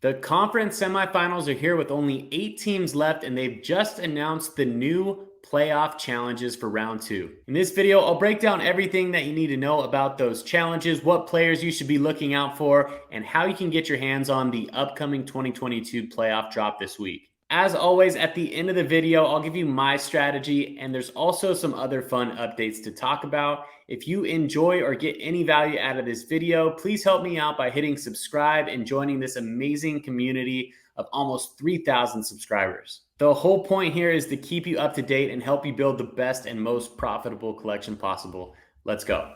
The conference semifinals are here with only 8 teams left, and they've just announced the new playoff challenges for round 2. In this video, I'll break down everything that you need to know about those challenges, what players you should be looking out for, and how you can get your hands on the upcoming 2022 playoff drop this week. As always, at the end of the video, I'll give you my strategy, and there's also some other fun updates to talk about. If you enjoy or get any value out of this video, please help me out by hitting subscribe and joining this amazing community of almost 3,000 subscribers. The whole point here is to keep you up to date and help you build the best and most profitable collection possible. Let's go.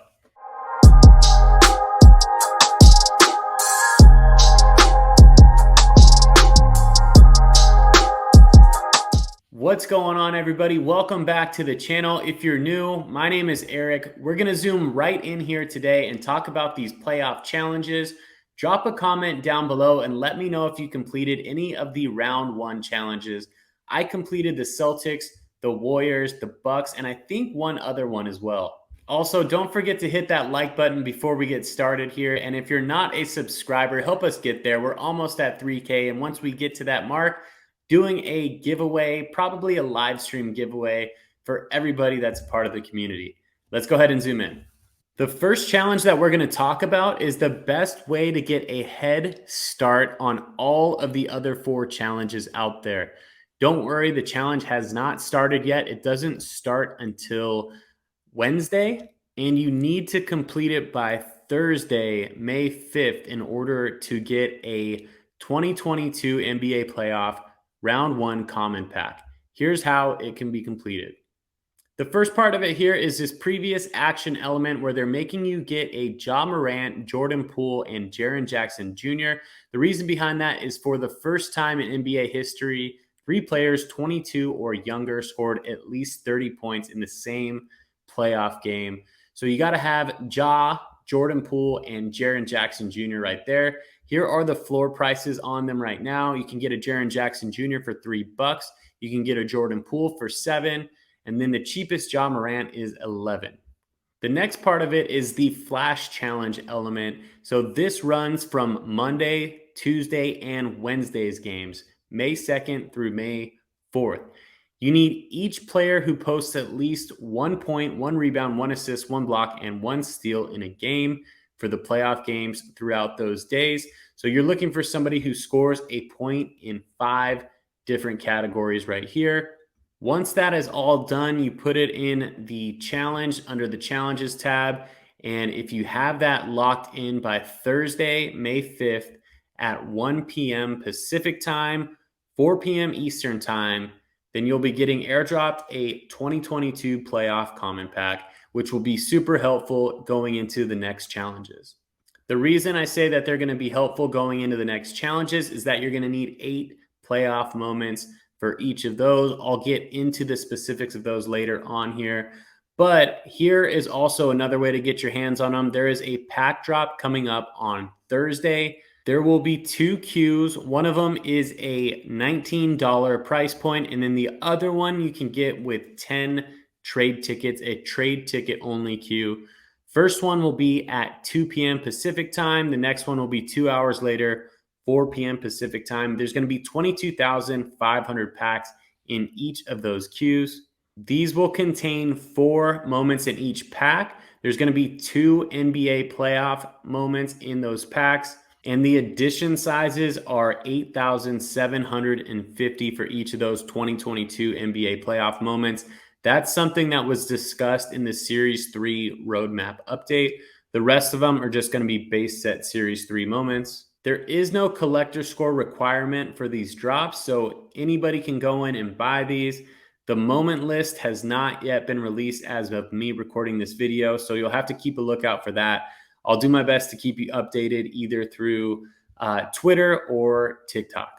What's going on, everybody? Welcome back to the channel. If you're new, my name is Eric. We're going to zoom right in here today and talk about these playoff challenges. Drop a comment down below and let me know if you completed any of the round 1 challenges. I completed the Celtics, the Warriors, the Bucks, and I think one other one as well. Also, don't forget to hit that like button before we get started here. And if you're not a subscriber, help us get there. We're almost at 3K. And once we get to that mark, doing a giveaway, probably a live stream giveaway for everybody that's a part of the community. Let's go ahead and zoom in. The first challenge that we're going to talk about is the best way to get a head start on all of the other 4 challenges out there. Don't worry, the challenge has not started yet. It doesn't start until Wednesday, and you need to complete it by Thursday, May 5th, in order to get a 2022 NBA playoff round 1 common pack. Here's how it can be completed. The first part of it here is this previous action element where they're making you get a Ja Morant, Jordan Poole, and Jaren Jackson Jr. The reason behind that is for the first time in NBA history, 3 players 22 or younger scored at least 30 points in the same playoff game. So you got to have Ja, Jordan Poole, and Jaren Jackson Jr. right there. Here are the floor prices on them right now. You can get a Jaren Jackson Jr. for $3. You can get a Jordan Poole for $7. And then the cheapest Ja Morant is $11. The next part of it is the flash challenge element. So this runs from Monday, Tuesday, and Wednesday's games, May 2nd through May 4th. You need each player who posts at least 1 point, 1 rebound, 1 assist, 1 block, and 1 steal in a game for the playoff games throughout those days. So you're looking for somebody who scores a point in 5 different categories right here. Once that is all done, you put it in the challenge under the challenges tab. And if you have that locked in by Thursday, May 5th at 1 p.m. Pacific time, 4 p.m. Eastern time, then you'll be getting airdropped a 2022 playoff common pack, which will be super helpful going into the next challenges. The reason I say that they're going to be helpful going into the next challenges is that you're going to need 8 playoff moments for each of those. I'll get into the specifics of those later on here. But here is also another way to get your hands on them. There is a pack drop coming up on Thursday. There will be 2 queues. One of them is a $19 price point, and then the other one you can get with 10 trade tickets, a trade ticket only queue. First one will be at 2 p.m. Pacific time. The next one will be 2 hours later, 4 p.m. Pacific time. There's going to be 22,500 packs in each of those queues. These will contain 4 moments in each pack. There's going to be 2 NBA playoff moments in those packs. And the edition sizes are 8,750 for each of those 2022 NBA playoff moments. That's something that was discussed in the Series 3 roadmap update. The rest of them are just going to be base set Series 3 moments. There is no collector score requirement for these drops, so anybody can go in and buy these. The moment list has not yet been released as of me recording this video, so you'll have to keep a lookout for that. I'll do my best to keep you updated either through Twitter or TikTok.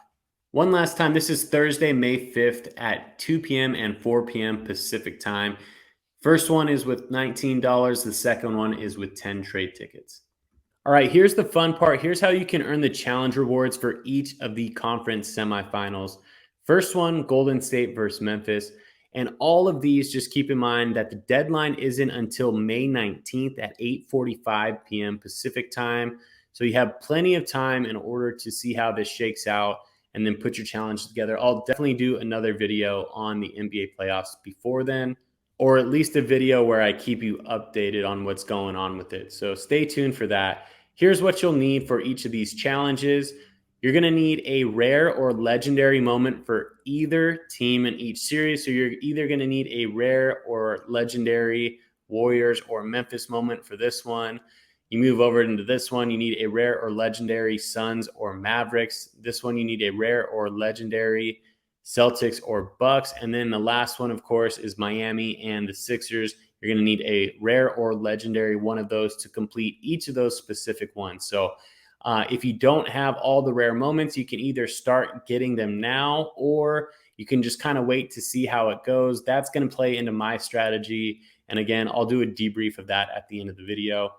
One last time, this is Thursday, May 5th at 2 p.m. and 4 p.m. Pacific time. First one is with $19. The second one is with 10 trade tickets. All right, here's the fun part. Here's how you can earn the challenge rewards for each of the conference semifinals. First one, Golden State versus Memphis. And all of these, just keep in mind that the deadline isn't until May 19th at 8:45 p.m. Pacific time. So you have plenty of time in order to see how this shakes out and then put your challenge together. I'll definitely do another video on the NBA playoffs before then, or at least a video where I keep you updated on what's going on with it. So stay tuned for that. Here's what you'll need for each of these challenges. You're going to need a rare or legendary moment for either team in each series. So you're either going to need a rare or legendary Warriors or Memphis moment for this one. You move over into this one, you need a rare or legendary Suns or Mavericks. This one, you need a rare or legendary Celtics or Bucks. And then the last one, of course, is Miami and the Sixers. You're going to need a rare or legendary one of those to complete each of those specific ones. So if you don't have all the rare moments, you can either start getting them now, or you can just kind of wait to see how it goes. That's going to play into my strategy. And again, I'll do a debrief of that at the end of the video.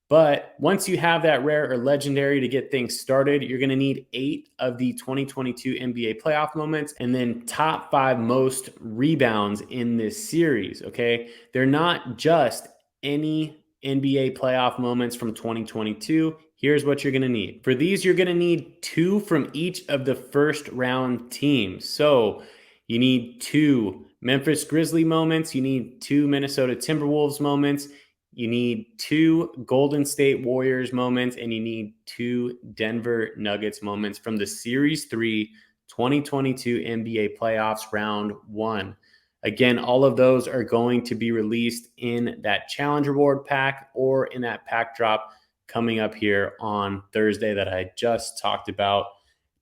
But once you have that rare or legendary to get things started, you're going to need 8 of the 2022 NBA playoff moments and then top 5 most rebounds in this series. Okay. They're not just any NBA playoff moments from 2022. Here's what you're going to need. For these, you're going to need 2 from each of the first round teams. So you need 2 Memphis Grizzlies moments. You need 2 Minnesota Timberwolves moments. You need 2 Golden State Warriors moments, and you need 2 Denver Nuggets moments from the Series 3 2022 NBA Playoffs Round 1. Again, all of those are going to be released in that challenge reward pack or in that pack drop coming up here on Thursday that I just talked about.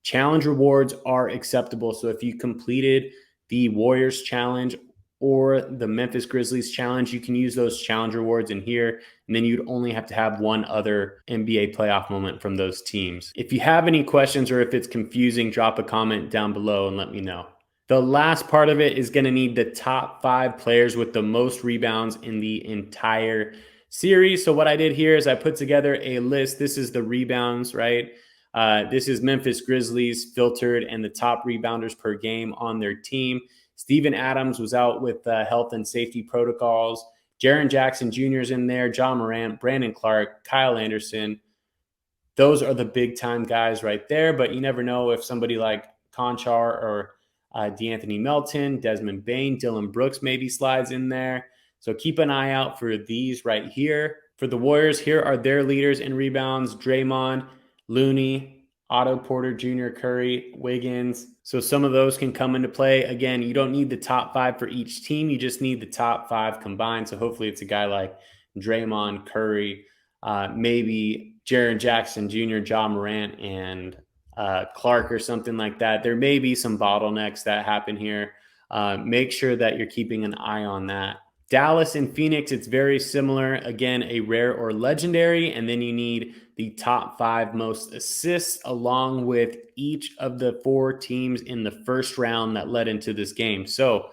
Challenge rewards are acceptable. So if you completed the Warriors challenge or the Memphis Grizzlies challenge, you can use those challenge rewards in here, and then you'd only have to have one other NBA playoff moment from those teams. If you have any questions or if it's confusing, drop a comment down below and let me know. The last part of it is going to need the top 5 players with the most rebounds in the entire series. So what I did here is I put together a list. This is the rebounds, right? This is Memphis Grizzlies filtered and the top rebounders per game on their team. Steven Adams was out with health and safety protocols. Jaren Jackson Jr. is in there. John Morant, Brandon Clark, Kyle Anderson. Those are the big-time guys right there, but you never know if somebody like Conchar or DeAnthony Melton, Desmond Bane, Dylan Brooks maybe slides in there. So keep an eye out for these right here. For the Warriors, here are their leaders in rebounds: Draymond, Looney, Otto Porter Jr., Curry, Wiggins. So some of those can come into play. Again, you don't need the top 5 for each team. You just need the top 5 combined. So hopefully it's a guy like Draymond, Curry, maybe Jaren Jackson Jr., John Morant, and Clark or something like that. There may be some bottlenecks that happen here. Make sure that you're keeping an eye on that. Dallas and Phoenix, it's very similar. Again, a rare or legendary, and then you need the top 5 most assists along with each of the 4 teams in the first round that led into this game. So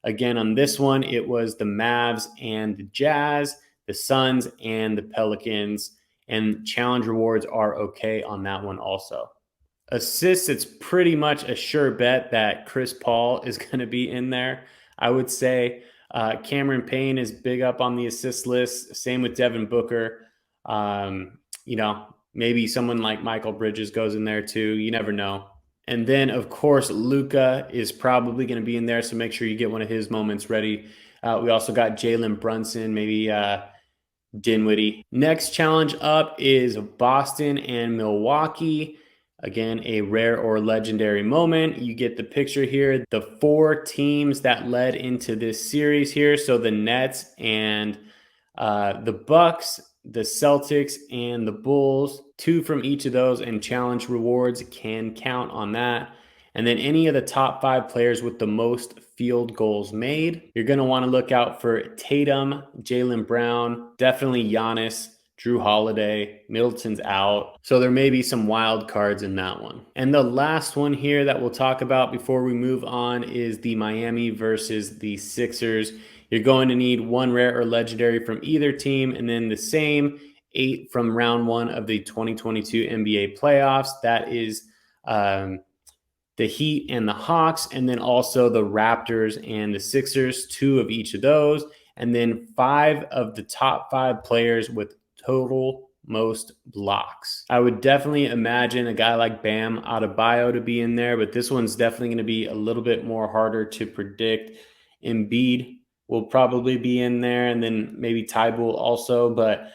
again, on this one, it was the Mavs and the Jazz, the Suns and the Pelicans, and challenge rewards are okay on that one also. Assists, it's pretty much a sure bet that Chris Paul is going to be in there. I would say Cameron Payne is big up on the assist list. Same with Devin Booker. Maybe someone like Michael Bridges goes in there too. You never know. And then, of course, Luka is probably going to be in there, so make sure you get one of his moments ready. We also got Jalen Brunson, maybe Dinwiddie. Next challenge up is Boston and Milwaukee. Again, a rare or legendary moment. You get the picture here. The 4 teams that led into this series here. So the Nets and the Bucks, the Celtics and the Bulls. 2 from each of those, and challenge rewards can count on that. And then any of the top 5 players with the most field goals made. You're going to want to look out for Tatum, Jaylen Brown, definitely Giannis, Drew Holiday, Middleton's out. So there may be some wild cards in that one. And the last one here that we'll talk about before we move on is the Miami versus the Sixers. You're going to need 1 rare or legendary from either team, and then the same 8 from round 1 of the 2022 NBA playoffs. That is the Heat and the Hawks, and then also the Raptors and the Sixers, 2 of each of those. And then 5 of the top 5 players with total most blocks. I would definitely imagine a guy like Bam Adebayo to be in there, but this one's definitely going to be a little bit more harder to predict. Embiid will probably be in there, and then maybe Tybull also, but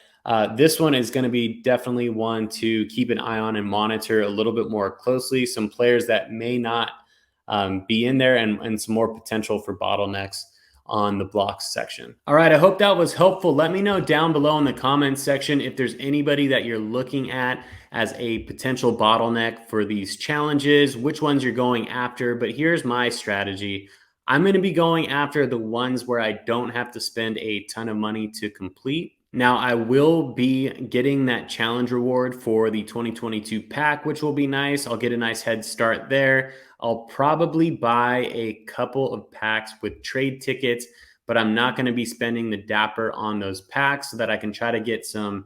this one is going to be definitely one to keep an eye on and monitor a little bit more closely. Some players that may not be in there, and some more potential for bottlenecks on the blocks section. All right, I hope that was helpful. Let me know down below in the comments section if there's anybody that you're looking at as a potential bottleneck for these challenges, which ones you're going after. But here's my strategy. I'm going to be going after the ones where I don't have to spend a ton of money to complete. Now, I will be getting that challenge reward for the 2022 pack, which will be nice. I'll get a nice head start there. I'll probably buy a couple of packs with trade tickets, but I'm not going to be spending the dapper on those packs so that I can try to get some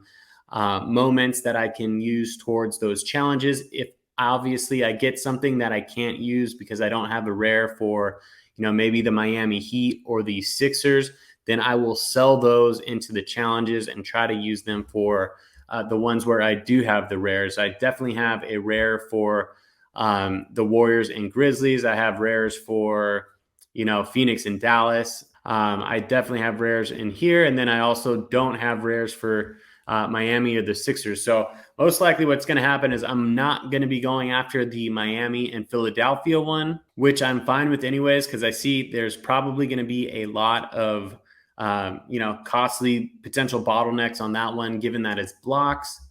moments that I can use towards those challenges. If obviously I get something that I can't use because I don't have a rare for, maybe the Miami Heat or the Sixers, then I will sell those into the challenges and try to use them for the ones where I do have the rares. I definitely have a rare for the Warriors and Grizzlies. I have rares for, Phoenix and Dallas. I definitely have rares in here. And then I also don't have rares for Miami or the Sixers. So most likely what's going to happen is I'm not going to be going after the Miami and Philadelphia one, which I'm fine with anyways, because I see there's probably going to be a lot of, costly potential bottlenecks on that one, given that it's blocks.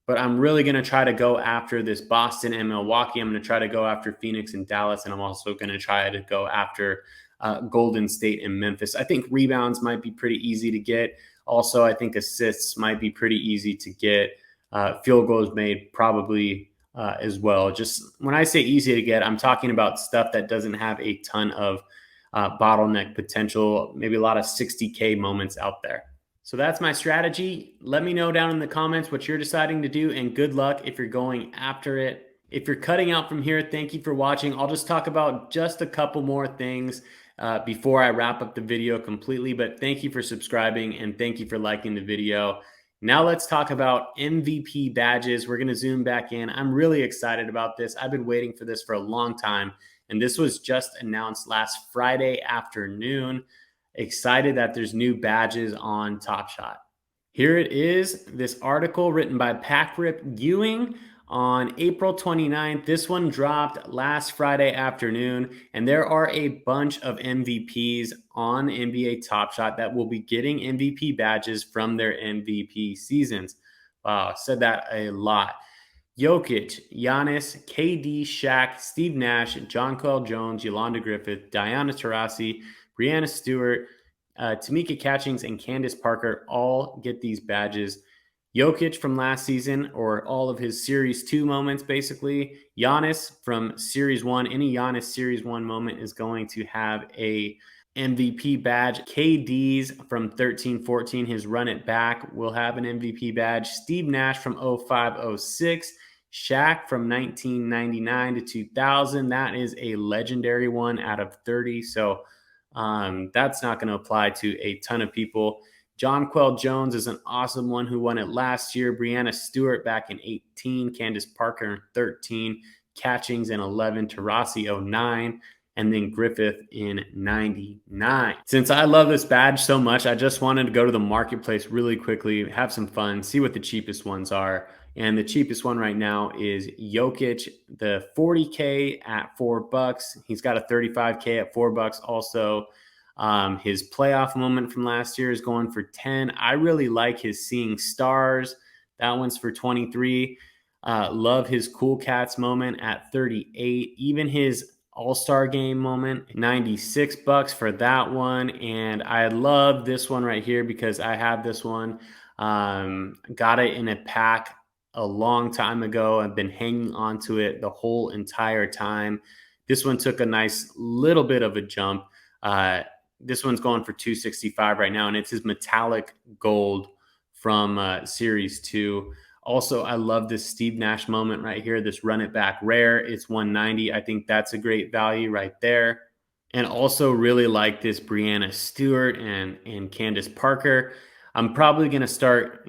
But I'm really going to try to go after this Boston and Milwaukee. I'm going to try to go after Phoenix and Dallas. And I'm also going to try to go after Golden State and Memphis. I think rebounds might be pretty easy to get. Also, I think assists might be pretty easy to get. Field goals made probably as well. Just when I say easy to get, I'm talking about stuff that doesn't have a ton of bottleneck potential, maybe a lot of 60K moments out there. So that's my strategy. Let me know down in the comments what you're deciding to do, and good luck if you're going after it. If you're cutting out from here, thank you for watching. I'll just talk about just a couple more things before I wrap up the video completely, but thank you for subscribing and thank you for liking the video. Now let's talk about MVP badges. We're going to zoom back in. I'm really excited about this. I've been waiting for this for a long time, and this was just announced last Friday afternoon. Excited that there's new badges on Top Shot. Here it is, this article written by Packrip Ewing on April 29th. This one dropped last Friday afternoon, and there are a bunch of MVPs on NBA Top Shot that will be getting MVP badges from their MVP seasons. Wow, said that a lot. Jokic, Giannis, KD, Shaq, Steve Nash, Jonquel Jones, Yolanda Griffith, Diana Taurasi, Breanna Stewart, Tamika Catchings, and Candace Parker all get these badges. Jokic from last season, or all of his Series 2 moments, basically. Giannis from Series 1. Any Giannis Series 1 moment is going to have a MVP badge. KD's from 13-14, his run it back, will have an MVP badge. Steve Nash from 05-06. Shaq from 1999 to 2000. That is a legendary one out of 30. So that's not going to apply to a ton of people. Jonquel Jones is an awesome one who won it last year. Breanna Stewart back in 18. Candace Parker in 13. Catchings in 11. Taurasi 09. And then Griffith in 99. Since I love this badge so much, I just wanted to go to the marketplace really quickly, have some fun, see what the cheapest ones are. And the cheapest one right now is Jokic, the 40K at $4. He's got a 35K at $4 also. His playoff moment from last year is going for 10. I really like his Seeing Stars. That one's for 23. Love his Cool Cats moment at 38. Even his All-Star Game moment, $96 for that one. And I love this one right here because I have this one. Got it in a pack a long time ago. I've been hanging on to it the whole entire time. This one took a nice little bit of a jump. This one's going for $265 right now, and it's his metallic gold from Series 2. Also, I love this Steve Nash moment right here, this run it back rare. It's $190. I think that's a great value right there. And also really like this Breanna Stewart and Candace Parker. I'm probably going to start,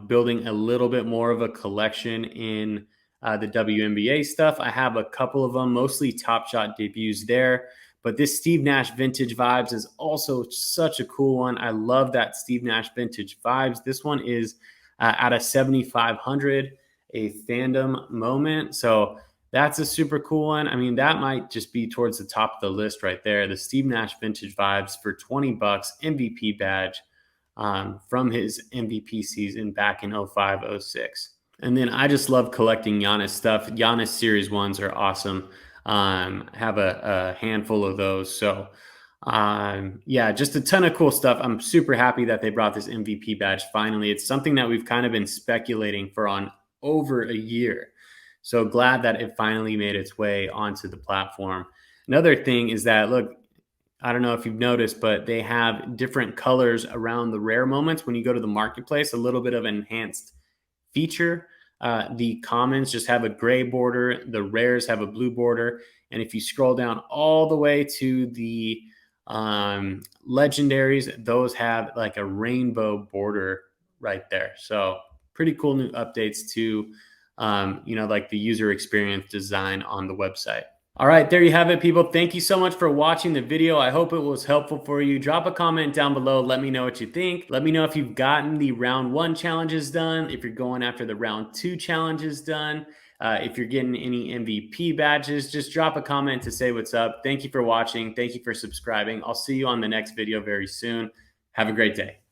building a little bit more of a collection in the WNBA stuff. I have a couple of them, mostly Top Shot debuts there. But this Steve Nash Vintage Vibes is also such a cool one. I love that Steve Nash Vintage Vibes. This one is at a 7,500, a fandom moment. So that's a super cool one. I mean, that might just be towards the top of the list right there. The Steve Nash Vintage Vibes for 20 bucks, MVP badge from his MVP season back in 05, 06. And then I just love collecting Giannis stuff. Giannis Series 1s are awesome. Have a handful of those. So, yeah, just a ton of cool stuff. I'm super happy that they brought this MVP badge finally. It's something that we've kind of been speculating for on over a year. So glad that it finally made its way onto the platform. Another thing is that, look, I don't know if you've noticed, but they have different colors around the rare moments. When you go to the marketplace, a little bit of enhanced feature. The commons just have a gray border. The rares have a blue border. And if you scroll down all the way to the legendaries, those have like a rainbow border right there. So pretty cool new updates to, like the user experience design on the website. All right, there you have it, people. Thank you so much for watching the video. I hope it was helpful for you. Drop a comment down below. Let me know what you think. Let me know if you've gotten the round 1 challenges done, if you're going after the round 2 challenges done, if you're getting any MVP badges. Just drop a comment to say what's up. Thank you for watching. Thank you for subscribing. I'll see you on the next video very soon. Have a great day.